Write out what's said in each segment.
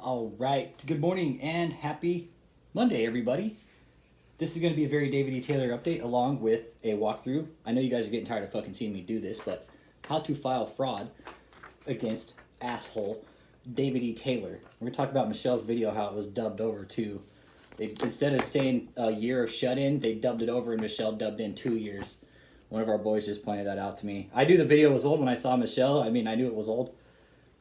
All right. Good morning and happy Monday, everybody. This is going to be a very David E. Taylor update along with a walkthrough. I know you guys are getting tired of fucking seeing me do this, but how to file fraud against asshole David E. Taylor. We're going to talk about Michelle's video, how it was dubbed over to. Instead of saying a year of shut-in, they dubbed it over and Michelle dubbed in 2 years. One of our boys just pointed that out to me. I knew the video was old when I saw Michelle. I mean, I knew it was old.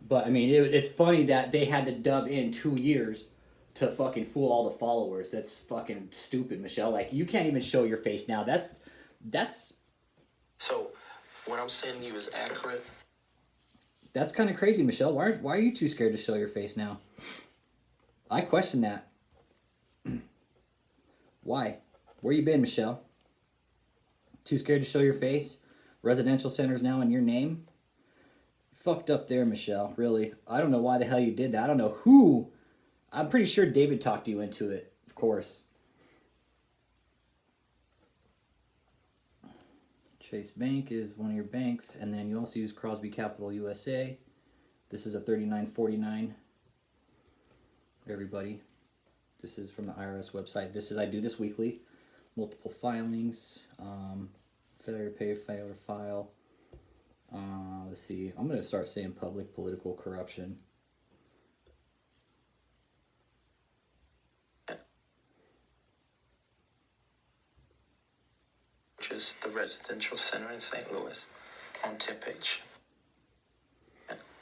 But, I mean, it's funny that they had to dub in 2 years to fucking fool all the followers. That's fucking stupid, Michelle. Like, you can't even show your face now. That's... So, what I'm saying to you is accurate? That's kind of crazy, Michelle. Why are you too scared to show your face now? I question that. Why? Where you been, Michelle? Too scared to show your face? Residential centers now in your name? Fucked up there, Michelle. Really. I don't know why the hell you did that. I don't know who. I'm pretty sure David talked you into it, of course. Chase Bank is one of your banks, and then you also use Crosby Capital USA. This is a 3949. Everybody. This is from the IRS website. I do this weekly. Multiple filings. Failure to pay, failure to file. Let's see. I'm going to start saying public political corruption. Which is the residential center in St. Louis on tip page.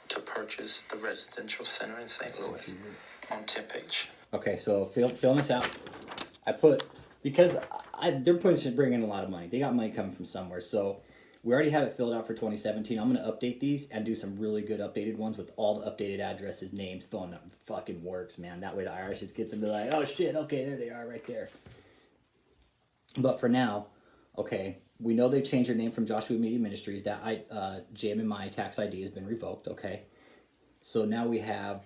To purchase the residential center in St. Louis on tip page. Okay, so fill this out. I put, because they're bringing in a lot of money. They got money coming from somewhere. So we already have it filled out for 2017. I'm going to update these and do some really good updated ones with all the updated addresses, names, phone number. Fucking works, man. That way the IRS just gets them to be like, oh shit, okay, there they are right there. But for now, okay, we know they've changed their name from Joshua Media Ministries. That JMMI tax ID has been revoked, okay? So now we have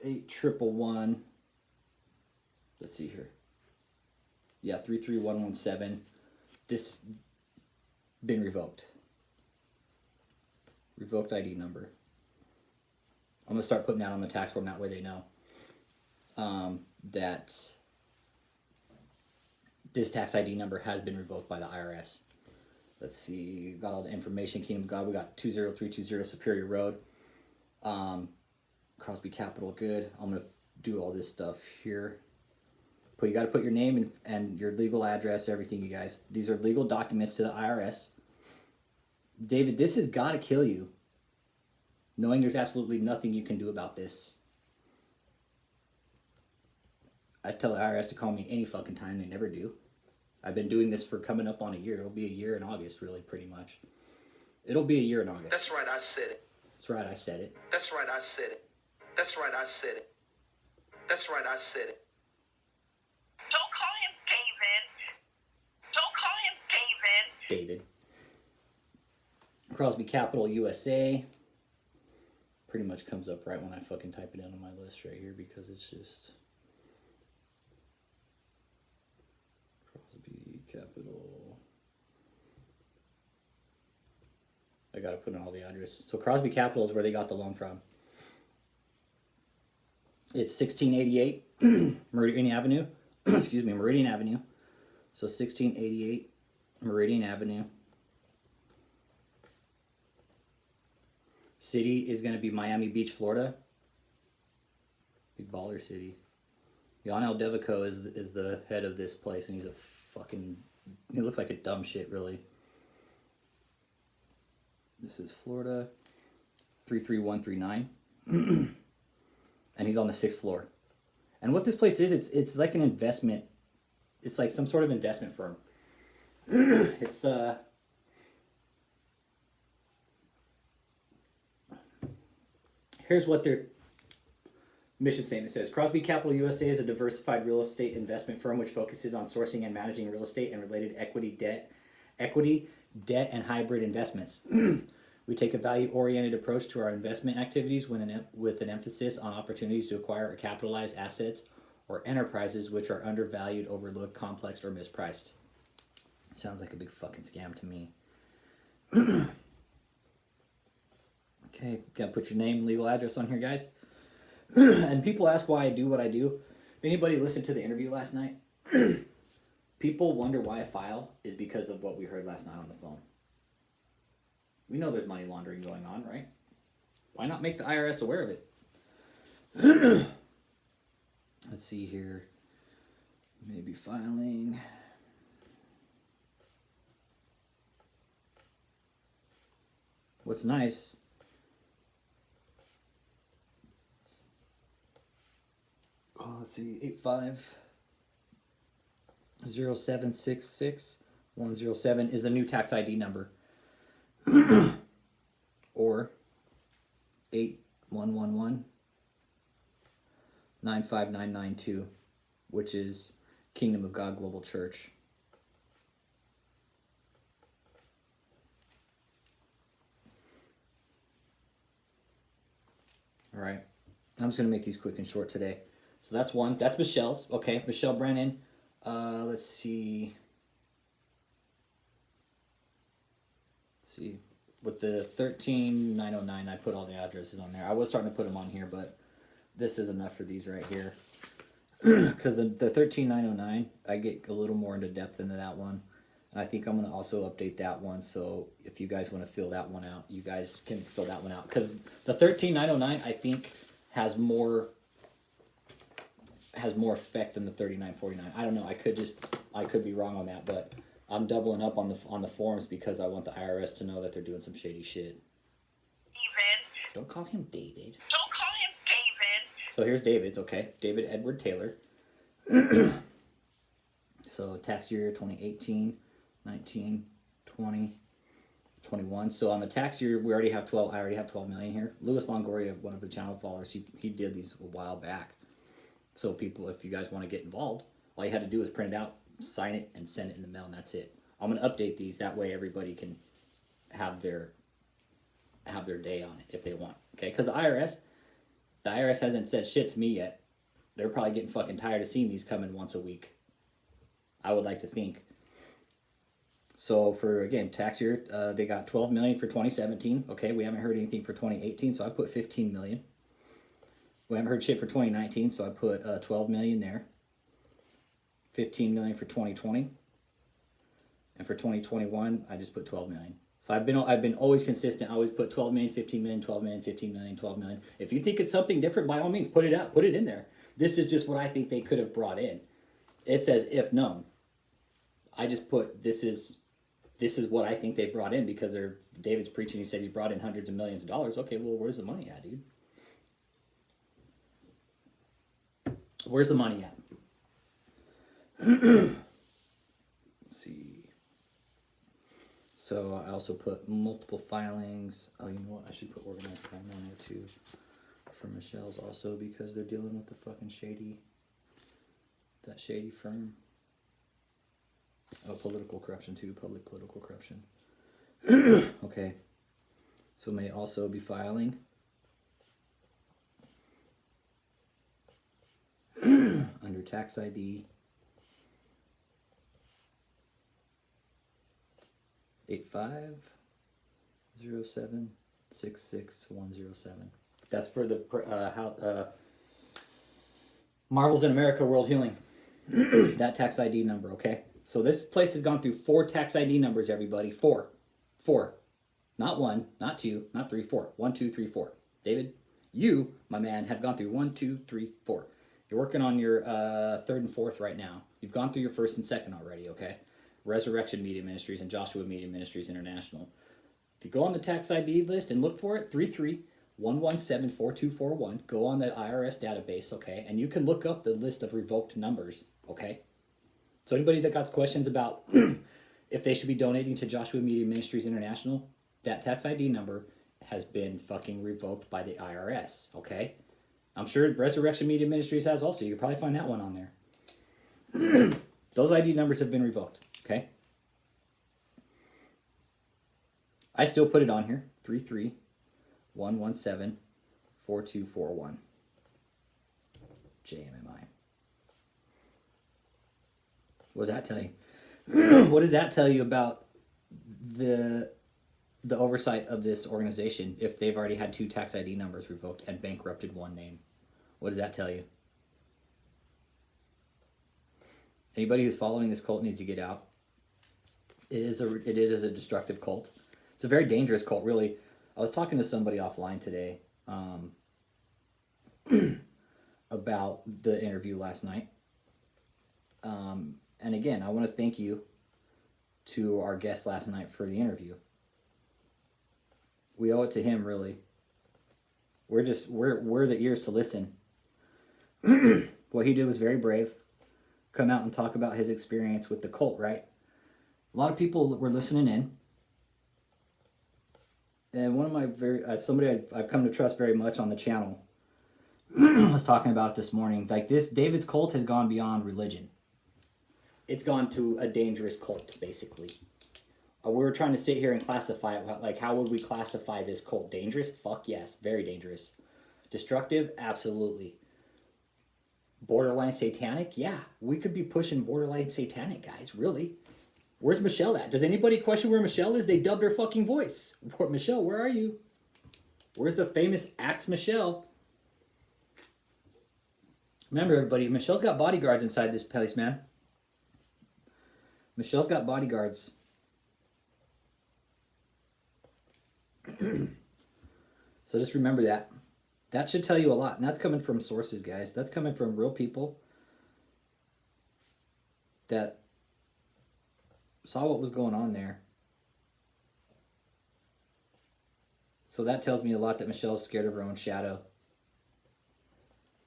8111. Let's see here. Yeah, 33117. This been revoked. Revoked ID number. I'm going to start putting that on the tax form. That way they know that this tax ID number has been revoked by the IRS. Let's see. Got all the information. Kingdom of God. We got 20320 Superior Road. Crosby Capital. Good. I'm going to do all this stuff here. But you got to put your name and your legal address, everything, you guys. These are legal documents to the IRS. David, this has got to kill you, knowing there's absolutely nothing you can do about this. I tell the IRS to call me any fucking time. They never do. I've been doing this for coming up on a year. It'll be a year in August, really, pretty much. It'll be a year in August. That's right, I said it. That's right, I said it. That's right, I said it. That's right, I said it. That's right, I said it. Don't call him David. Don't call him David. David. Crosby Capital USA. Pretty much comes up right when I fucking type it in on my list right here because it's just Crosby Capital. I gotta put in all the address. So Crosby Capital is where they got the loan from. It's 1688 Meridian Avenue. Excuse me, Meridian Avenue. So 1688 Meridian Avenue. City is going to be Miami Beach, Florida. Big baller city. Yanel Devico is the head of this place, and he's a fucking... He looks like a dumb shit, really. This is Florida. 33139. And he's on the 6th floor. And what this place is, it's like an investment. It's like some sort of investment firm. It's here's what their mission statement says. Crosby Capital USA is a diversified real estate investment firm which focuses on sourcing and managing real estate and related equity, debt, and hybrid investments. We take a value-oriented approach to our investment activities with an emphasis on opportunities to acquire or capitalize assets or enterprises which are undervalued, overlooked, complex, or mispriced. Sounds like a big fucking scam to me. Okay, gotta put your name, legal address on here, guys. And people ask why I do what I do. If anybody listened to the interview last night, people wonder why I file is because of what we heard last night on the phone. We know there's money laundering going on, right? Why not make the IRS aware of it? Let's see here. Maybe filing. What's nice, let's see, 850766 107 is a new tax ID number. Or 8111 95992, which is Kingdom of God Global Church. All right, I'm just gonna make these quick and short today. So that's one. That's Michelle's. Okay, Michelle Brannon. Let's see. With the 13909, I put all the addresses on there. I was starting to put them on here, but this is enough for these right here. Because the 13909, I get a little more into depth into that one. And I think I'm going to also update that one. So if you guys want to fill that one out, you guys can fill that one out. Because the 13909, I think, has more effect than the 3949. I don't know. I could be wrong on that, but I'm doubling up on the forms because I want the IRS to know that they're doing some shady shit. David. Don't call him David. Don't call him David. So here's David's, okay? David Edward Taylor. So tax year 2018, 19, 20, 21. So on the tax year, I already have 12 million here. Louis Longoria, one of the channel followers, he did these a while back. So people, if you guys want to get involved, all you had to do is print it out, sign it, and send it in the mail, and that's it. I'm going to update these. That way everybody can have their day on it if they want. Okay? Because the IRS hasn't said shit to me yet. They're probably getting fucking tired of seeing these coming once a week. I would like to think. So for, again, tax year, they got 12 million for 2017. Okay, we haven't heard anything for 2018, so I put 15 million. We haven't heard shit for 2019, so I put 12 million there. 15 million for 2020. And for 2021, I just put 12 million. So I've been always consistent. I always put 12 million, 15 million, 12 million, 15 million, 12 million. If you think it's something different, by all means, put it out, put it in there. This is just what I think they could have brought in. It says if known. I just put this is what I think they brought in because David's preaching. He said he's brought in hundreds of millions of dollars. Okay, well, where's the money at, dude? Where's the money at? Let's see. So I also put multiple filings. Oh, you know what? I should put organized crime on there too. For Michelle's also because they're dealing with the fucking shady firm. Oh, political corruption too. Public political corruption. Okay. So may also be filing. Under tax ID 850766 107. That's for the Marvels in America World Healing. That tax ID number, okay? So this place has gone through 4 tax ID numbers, everybody. 4. Not 1, not 2, not 3, 4. 1, 2, 3, 4. David, you, my man, have gone through 1, 2, 3, 4. You're working on your 3rd and 4th right now. You've gone through your 1st and 2nd already, okay? Resurrection Media Ministries and Joshua Media Ministries International. If you go on the tax ID list and look for it, 33-117-4241, go on that IRS database, okay? And you can look up the list of revoked numbers, okay? So anybody that got questions about if they should be donating to Joshua Media Ministries International, that tax ID number has been fucking revoked by the IRS, okay? I'm sure Resurrection Media Ministries has also. You can probably find that one on there. Those ID numbers have been revoked, okay? I still put it on here, 33-117-4241. JMMI. What does that tell you? What does that tell you about the oversight of this organization if they've already had 2 tax ID numbers revoked and bankrupted one name? What does that tell you? Anybody who's following this cult needs to get out. It is a destructive cult. It's a very dangerous cult, really. I was talking to somebody offline today about the interview last night. And again, I want to thank you to our guest last night for the interview. We owe it to him, really. We're the ears to listen. What he did was very brave. Come out and talk about his experience with the cult, right? A lot of people were listening in. And one of my somebody I've come to trust very much on the channel was talking about it this morning. Like this, David's cult has gone beyond religion. It's gone to a dangerous cult, basically. We were trying to sit here and classify it. Like, how would we classify this cult? Dangerous? Fuck yes. Very dangerous. Destructive? Absolutely. Borderline satanic? Yeah. We could be pushing borderline satanic, guys. Really. Where's Michelle at? Does anybody question where Michelle is? They dubbed her fucking voice. Michelle, where are you? Where's the famous Axe Michelle? Remember, everybody, Michelle's got bodyguards inside this place, man. Michelle's got bodyguards. So just remember that. That should tell you a lot. And that's coming from sources, guys. That's coming from real people that saw what was going on there. So that tells me a lot that Michelle's scared of her own shadow.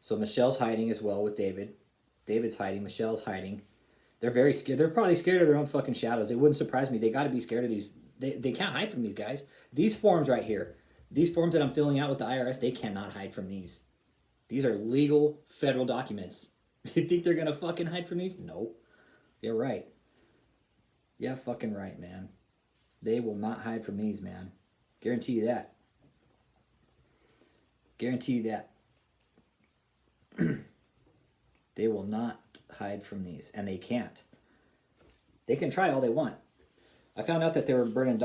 So Michelle's hiding as well with David. David's hiding. Michelle's hiding. They're very scared. They're probably scared of their own fucking shadows. It wouldn't surprise me. They got to be scared of these. They can't hide from these guys. These forms right here. These forms that I'm filling out with the IRS, they cannot hide from these. These are legal federal documents. You think they're going to fucking hide from these? No. You're right. Yeah, fucking right, man. They will not hide from these, man. Guarantee you that. Guarantee you that. They will not hide from these. And they can't. They can try all they want. I found out that they were burning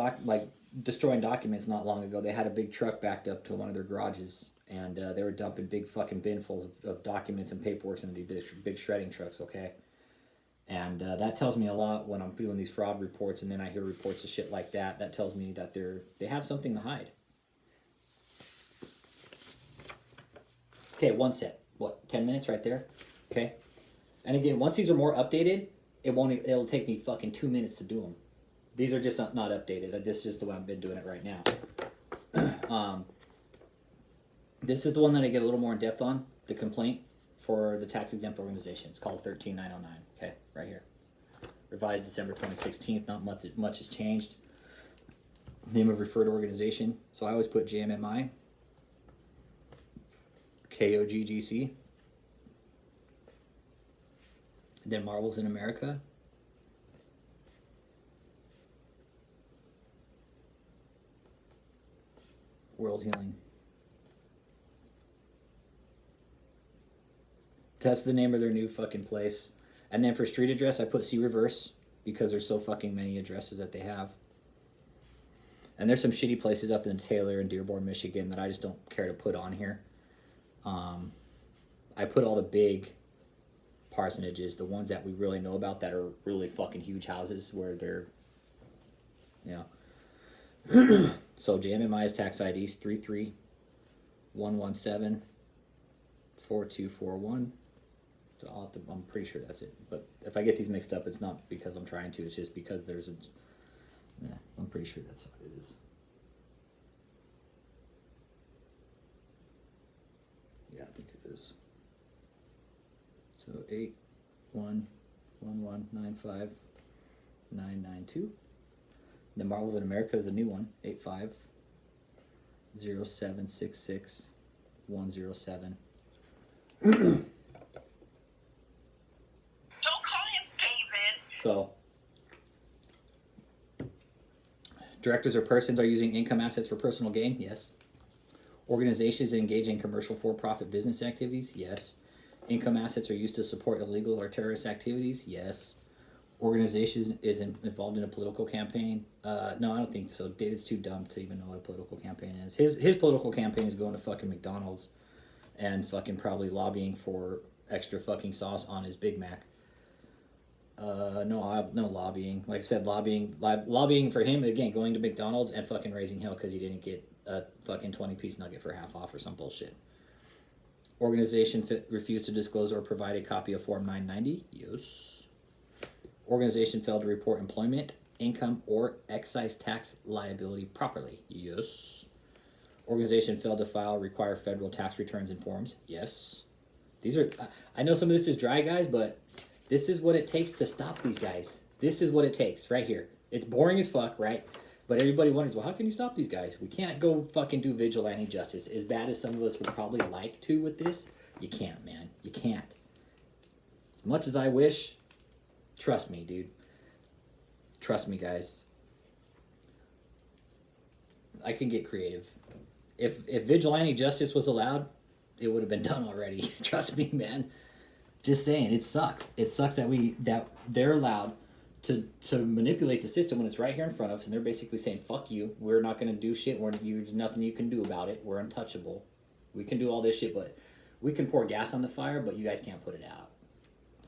destroying documents not long ago. They had a big truck backed up to one of their garages, and they were dumping big fucking binfuls of documents and paperwork into these big shredding trucks, okay? And that tells me a lot when I'm doing these fraud reports, and then I hear reports of shit like that. That tells me that they have something to hide. Okay, one set. What, 10 minutes right there? Okay. And again, once these are more updated, it'll take me fucking 2 minutes to do them. These are just not updated. This is just the way I've been doing it right now. This is the one that I get a little more in depth on, the complaint for the tax exempt organization. It's called 13909. Okay, right here. Revised December 2016. Not much has changed. Name of referred organization. So I always put JMMI, KOGGC, then Marvels in America. World Healing. That's the name of their new fucking place. And then for street address, I put C Reverse because there's so fucking many addresses that they have. And there's some shitty places up in Taylor and Dearborn, Michigan that I just don't care to put on here. I put all the big parsonages, the ones that we really know about that are really fucking huge houses where they're, you know. So JMMI's tax ID is 331174241. So I'm pretty sure that's it. But if I get these mixed up, it's not because I'm trying to. It's just because there's a... Yeah, I'm pretty sure that's what it is. Yeah, I think it is. So 8111959992. The Marvels in America is a new one. 850766 107. Don't call him David. So, directors or persons are using income assets for personal gain? Yes. Organizations engage in commercial for-profit business activities? Yes. Income assets are used to support illegal or terrorist activities? Yes. Organization is involved in a political campaign? No, I don't think so. David's too dumb to even know what a political campaign is. His political campaign is going to fucking McDonald's and fucking probably lobbying for extra fucking sauce on his Big Mac. No lobbying. Like I said, lobbying for him again, going to McDonald's and fucking raising hell because he didn't get a fucking 20-piece nugget for half off or some bullshit. Organization refused to disclose or provide a copy of Form 990. Yes. Organization failed to report employment, income, or excise tax liability properly. Yes. Organization failed to file required federal tax returns and forms. Yes. These are, I know some of this is dry, guys, but this is what it takes to stop these guys. This is what it takes right here. It's boring as fuck, right? But everybody wonders, well, how can you stop these guys? We can't go fucking do vigilante justice. As bad as some of us would probably like to with this, you can't, man. You can't. As much as I wish, trust me, dude. Trust me, guys. I can get creative. If vigilante justice was allowed, it would have been done already. Trust me, man. Just saying, it sucks. It sucks that they're allowed to manipulate the system when it's right here in front of us, and they're basically saying, "Fuck you. We're not gonna do shit. There's nothing you can do about it. We're untouchable. We can do all this shit, but we can pour gas on the fire, but you guys can't put it out."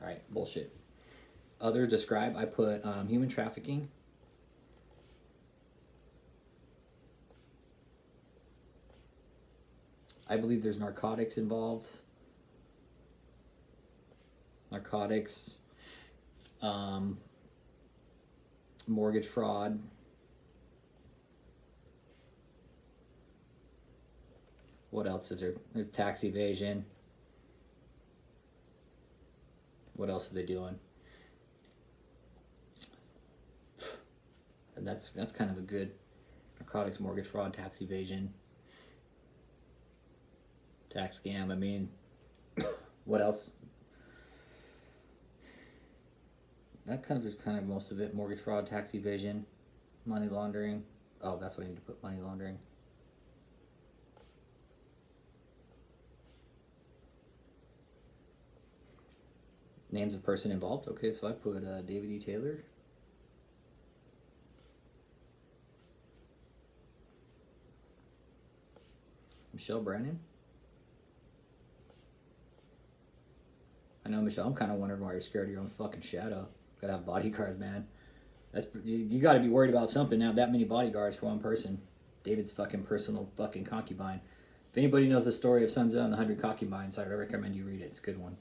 All right, bullshit. Other describe. I put human trafficking. I believe there's narcotics involved. Narcotics. Mortgage fraud. What else is there? There's tax evasion. What else are they doing? And that's kind of a good narcotics, mortgage fraud, tax evasion, tax scam. I mean, what else? That covers kind of most of it. Mortgage fraud, tax evasion, money laundering. Oh, that's what I need to put, money laundering. Names of person involved. Okay, so I put David E. Taylor. Michelle Brannon. I know, Michelle, I'm kind of wondering why you're scared of your own fucking shadow. Gotta have bodyguards, man. You gotta be worried about something now. That many bodyguards for one person. David's fucking personal fucking concubine. If anybody knows the story of Sun Tzu and the 100 Concubines, I recommend you read it. It's a good one.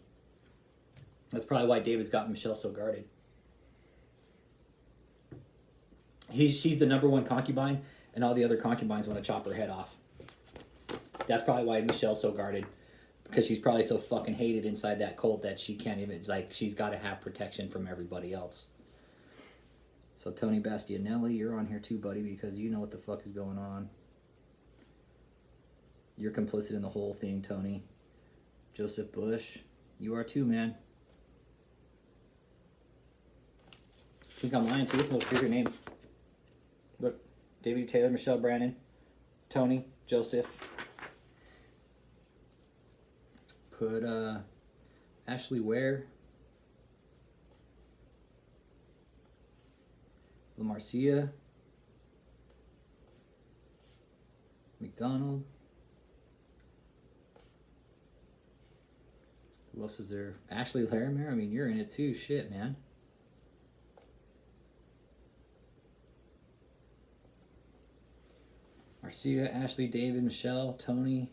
That's probably why David's got Michelle so guarded. She's the number one concubine, and all the other concubines want to chop her head off. That's probably why Michelle's so guarded. Because she's probably so fucking hated inside that cult that she can't even, like, she's got to have protection from everybody else. So Tony Bastianelli, you're on here too, buddy, because you know what the fuck is going on. You're complicit in the whole thing, Tony. Joseph Bush, you are too, man. Think I'm lying too? Look, here's your names. Look, David Taylor, Michelle Brannon, Tony, Joseph. Put Ashley Ware, LaMarcia, McDonald. Who else is there? Ashley Larimer. I mean, you're in it too. Shit, man. Marcia, Ashley, David, Michelle, Tony.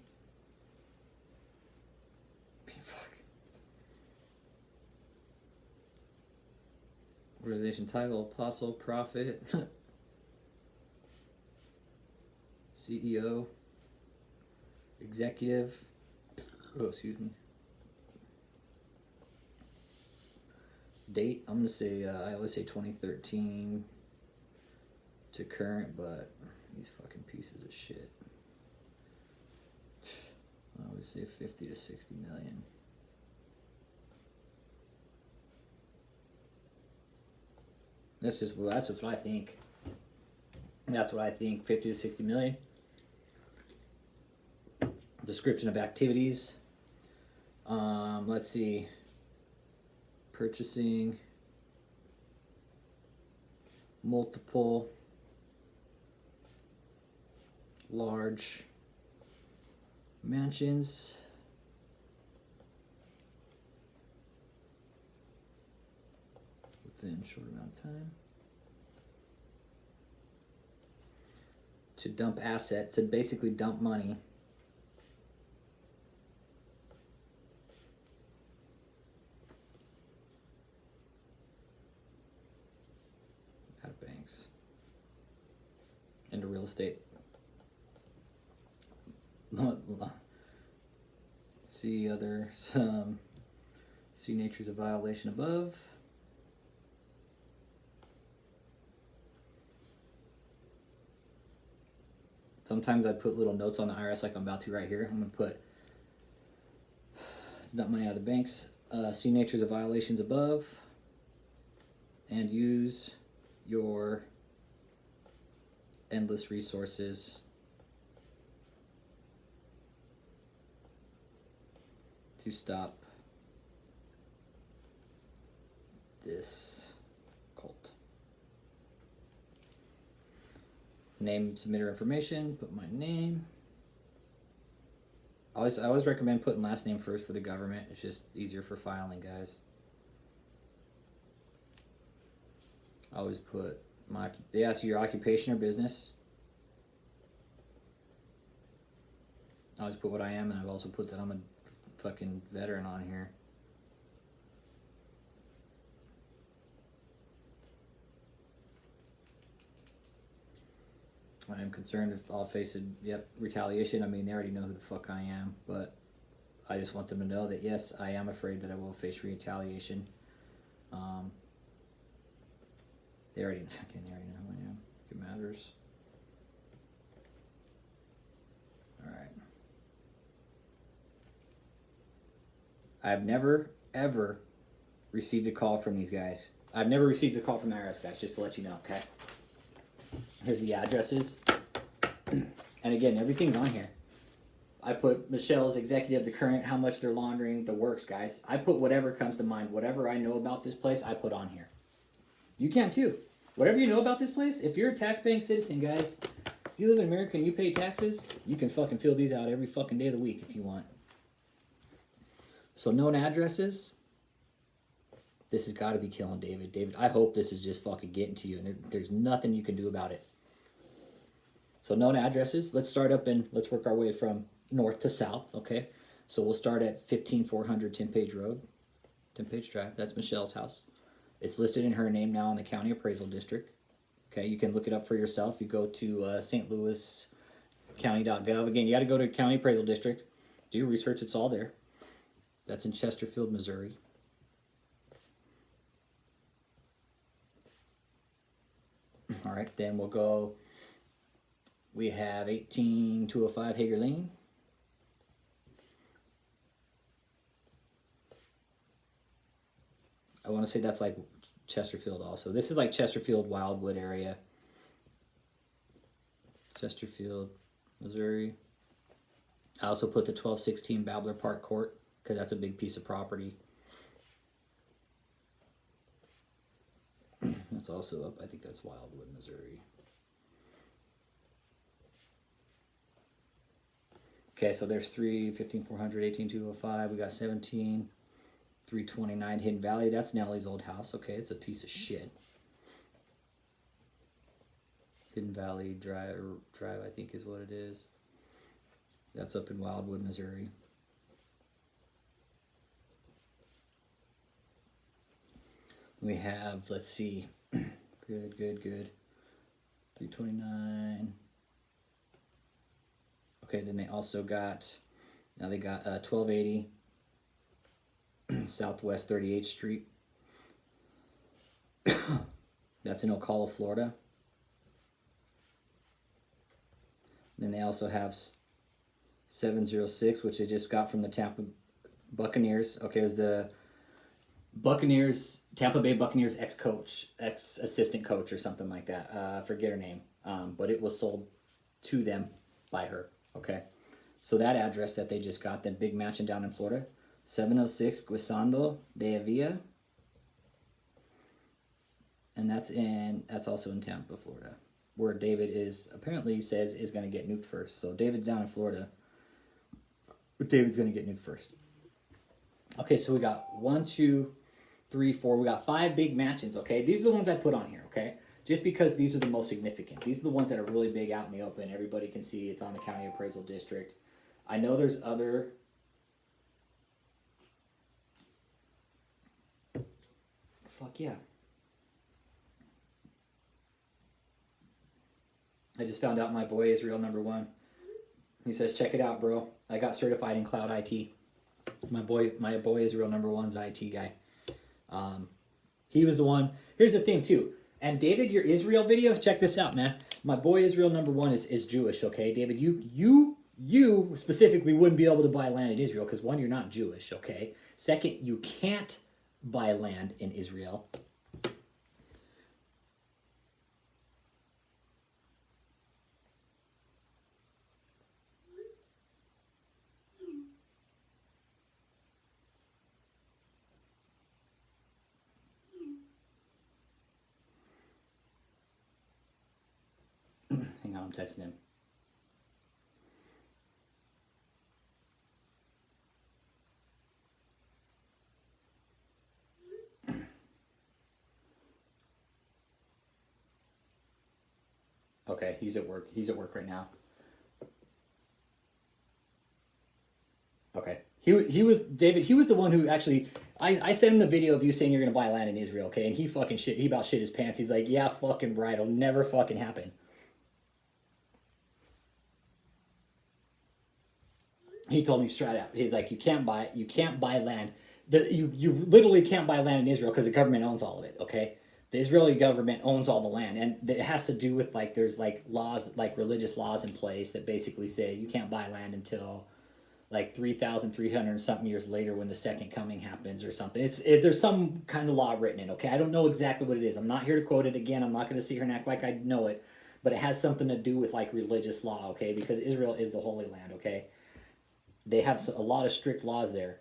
Organization title, apostle, prophet, CEO, executive. Oh, excuse me. Date, I'm going to say, I always say 2013 to current, but these fucking pieces of shit. I always say 50 to 60 million. That's what I think. That's what I think. 50 to 60 million. Description of activities. Let's see. Purchasing multiple large mansions, within a short amount of time. To dump assets, to basically dump money. Out of banks. Into real estate. See other, see nature's a violation above. Sometimes I put little notes on the IRS like I'm about to right here. I'm going to put dump money out of the banks. See nature's of violations above. And use your endless resources to stop this cult. Name submitter information, put my name. I always recommend putting last name first for the government. It's just easier for filing, guys. I always put they ask you your occupation or business. I always put what I am, and I've also put that I'm a fucking veteran on here. I am concerned if I'll face retaliation. I mean, they already know who the fuck I am, but I just want them to know that yes, I am afraid that I will face retaliation. They already know who I am. It matters. Alright. I've never, ever received a call from these guys. I've never received a call from the IRS guys, just to let you know, okay? Here's the addresses. And again, everything's on here. I put Michelle's executive, the current, how much they're laundering, the works, guys. I put whatever comes to mind. Whatever I know about this place, I put on here. You can too. Whatever you know about this place, if you're a tax-paying citizen, guys, if you live in America and you pay taxes, you can fucking fill these out every fucking day of the week if you want. So known addresses. This has got to be killing David. David, I hope this is just fucking getting to you, and there's nothing you can do about it. So known addresses. Let's let's work our way from north to south, okay? So we'll start at 15400 10-Page Road, 10-Page Drive. That's Michelle's house. It's listed in her name now in the County Appraisal District. Okay, you can look it up for yourself. You go to St. Louis County.gov. Again, you got to go to County Appraisal District. Do your research. It's all there. That's in Chesterfield, Missouri. All right, then we'll go. We have 18205 Hager Lane. I want to say that's like Chesterfield also. This is like Chesterfield, Wildwood area. Chesterfield, Missouri. I also put the 1216 Babbler Park Court because that's a big piece of property. That's also up, I think that's Wildwood, Missouri. Okay, so there's 15400, 18205. We got 17329 Hidden Valley. That's Nellie's old house. Okay, it's a piece of shit. Hidden Valley Drive, I think is what it is. That's up in Wildwood, Missouri. We have, let's see, good. 329. Okay, then they also got, now they got 1280 Southwest 38th Street. That's in Ocala, Florida. Then they also have 706, which they just got from the Tampa Buccaneers. Okay, it was the Tampa Bay Buccaneers ex-assistant coach or something like that. I forget her name. But it was sold to them by her. Okay. So that address that they just got, that big mansion down in Florida, 706 Guisando de Avila. And that's also in Tampa, Florida, where David apparently says is going to get nuked first. So David's down in Florida, but David's going to get nuked first. Okay, so we got 1, 2, 3, 4. We got 5 big mansions, okay? These are the ones I put on here, okay? Just because these are the most significant. These are the ones that are really big out in the open. Everybody can see it's on the county appraisal district. I know there's other... Fuck yeah. I just found out my boy Israel #1. He says, check it out, bro. I got certified in cloud IT. My boy Israel #1's IT guy. He was the one. Here's the thing too. And David, your Israel video, check this out, man. My boy Israel #1 is Jewish, okay? David, you specifically wouldn't be able to buy land in Israel because one, you're not Jewish, okay? Second, you can't buy land in Israel. Hang on, I'm texting him. Okay, he's at work. He's at work right now. Okay. He was David, he was the one who actually I sent him the video of you saying you're gonna buy land in Israel, okay? And he about shit his pants. He's like, yeah, fucking right, it'll never fucking happen. He told me straight out. He's like, you can't buy land. You literally can't buy land in Israel because the government owns all of it, okay? The Israeli government owns all the land, and it has to do with like there's like laws, like religious laws in place that basically say you can't buy land until like 3,300 something years later when the second coming happens or something. There's some kind of law written in, okay? I don't know exactly what it is. I'm not here to quote it again. I'm not going to sit here and act like I know it, but it has something to do with like religious law, okay? Because Israel is the Holy Land, okay? They have a lot of strict laws there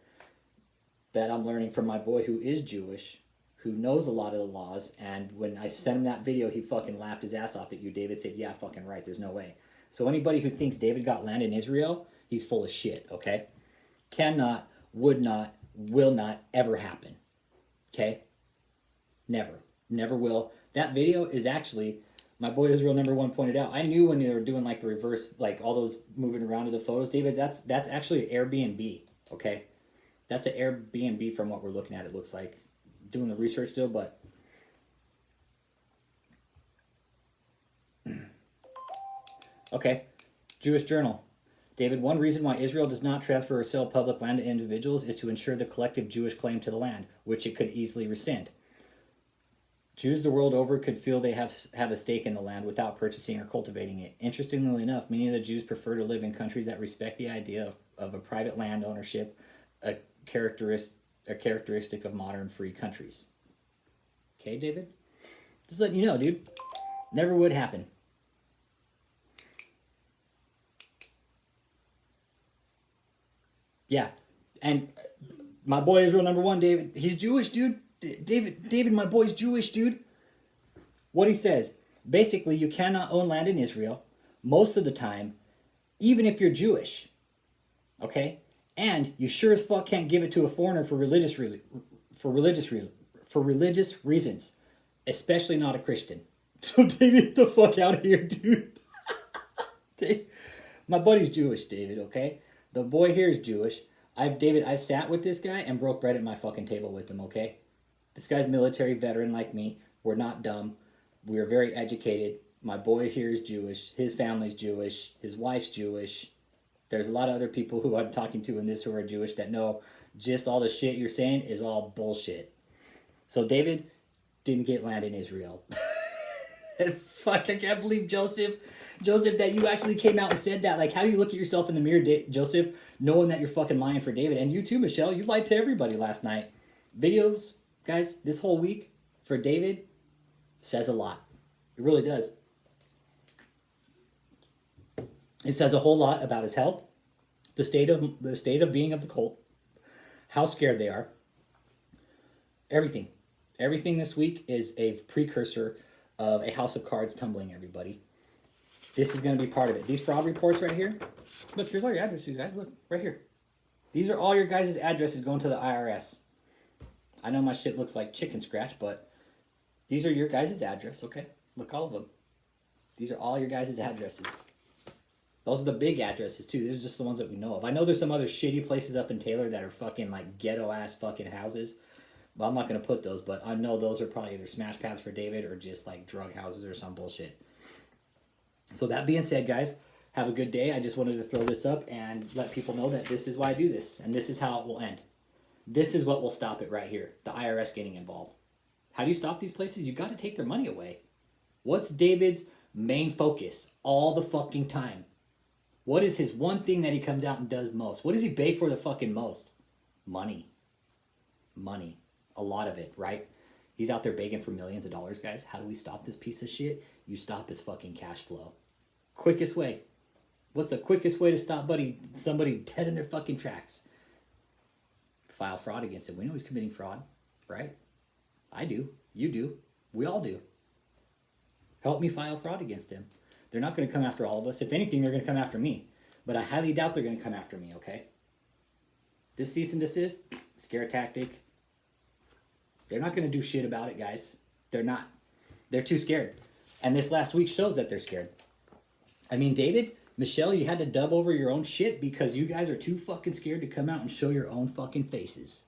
that I'm learning from my boy who is Jewish, who knows a lot of the laws, and when I sent him that video, he fucking laughed his ass off at you. David said, yeah, fucking right, there's no way. So anybody who thinks David got land in Israel, he's full of shit, okay? Cannot, would not, will not ever happen, okay? Never. Never will. That video is actually, my boy Israel #1 pointed out, I knew when they were doing like the reverse, like all those moving around to the photos, David, that's actually an Airbnb, okay? That's an Airbnb from what we're looking at, it looks like. Doing the research still, but... Okay, Jewish Journal. David, one reason why Israel does not transfer or sell public land to individuals is to ensure the collective Jewish claim to the land, which it could easily rescind. Jews the world over could feel they have a stake in the land without purchasing or cultivating it. Interestingly enough, many of the Jews prefer to live in countries that respect the idea of a private land ownership, a characteristic of modern free countries. Okay, David? Just letting you know, dude. Never would happen. Yeah. And my boy Israel #1, David, he's Jewish, dude. David, my boy's Jewish, dude. What he says, basically, you cannot own land in Israel most of the time, even if you're Jewish. Okay? And you sure as fuck can't give it to a foreigner for religious reasons, especially not a Christian. So David, get the fuck out of here, dude. My buddy's Jewish, David, okay? The boy here is Jewish. I've sat with this guy and broke bread at my fucking table with him, okay? This guy's military veteran like me. We're not dumb. We're very educated. My boy here is Jewish. His family's Jewish. His wife's Jewish. There's a lot of other people who I'm talking to in this who are Jewish that know just all the shit you're saying is all bullshit. So David didn't get land in Israel. Fuck, I can't believe Joseph, that you actually came out and said that. Like, how do you look at yourself in the mirror, Joseph, knowing that you're fucking lying for David? And you too, Michelle, you lied to everybody last night. Videos, guys, this whole week for David says a lot. It really does. It says a whole lot about his health, the state of being of the cult, how scared they are. Everything. Everything this week is a precursor of a house of cards tumbling, everybody. This is going to be part of it. These fraud reports right here. Look, here's all your addresses, guys. Look, right here. These are all your guys' addresses going to the IRS. I know my shit looks like chicken scratch, but these are your guys' address, okay? Look, all of them. These are all your guys' addresses. Those are the big addresses, too. These are just the ones that we know of. I know there's some other shitty places up in Taylor that are fucking, like, ghetto-ass fucking houses. Well, I'm not going to put those, but I know those are probably either smash pads for David or just, like, drug houses or some bullshit. So that being said, guys, have a good day. I just wanted to throw this up and let people know that this is why I do this, and this is how it will end. This is what will stop it right here, the IRS getting involved. How do you stop these places? You got to take their money away. What's David's main focus all the fucking time? What is his one thing that he comes out and does most? What does he beg for the fucking most? Money. Money. A lot of it, right? He's out there begging for millions of dollars, guys. How do we stop this piece of shit? You stop his fucking cash flow. Quickest way. What's the quickest way to stop somebody dead in their fucking tracks? File fraud against him. We know he's committing fraud, right? I do. You do. We all do. Help me file fraud against him. They're not going to come after all of us. If anything, they're going to come after me. But I highly doubt they're going to come after me, okay? This cease and desist, scare tactic. They're not going to do shit about it, guys. They're not. They're too scared. And this last week shows that they're scared. I mean, David, Michelle, you had to dub over your own shit because you guys are too fucking scared to come out and show your own fucking faces.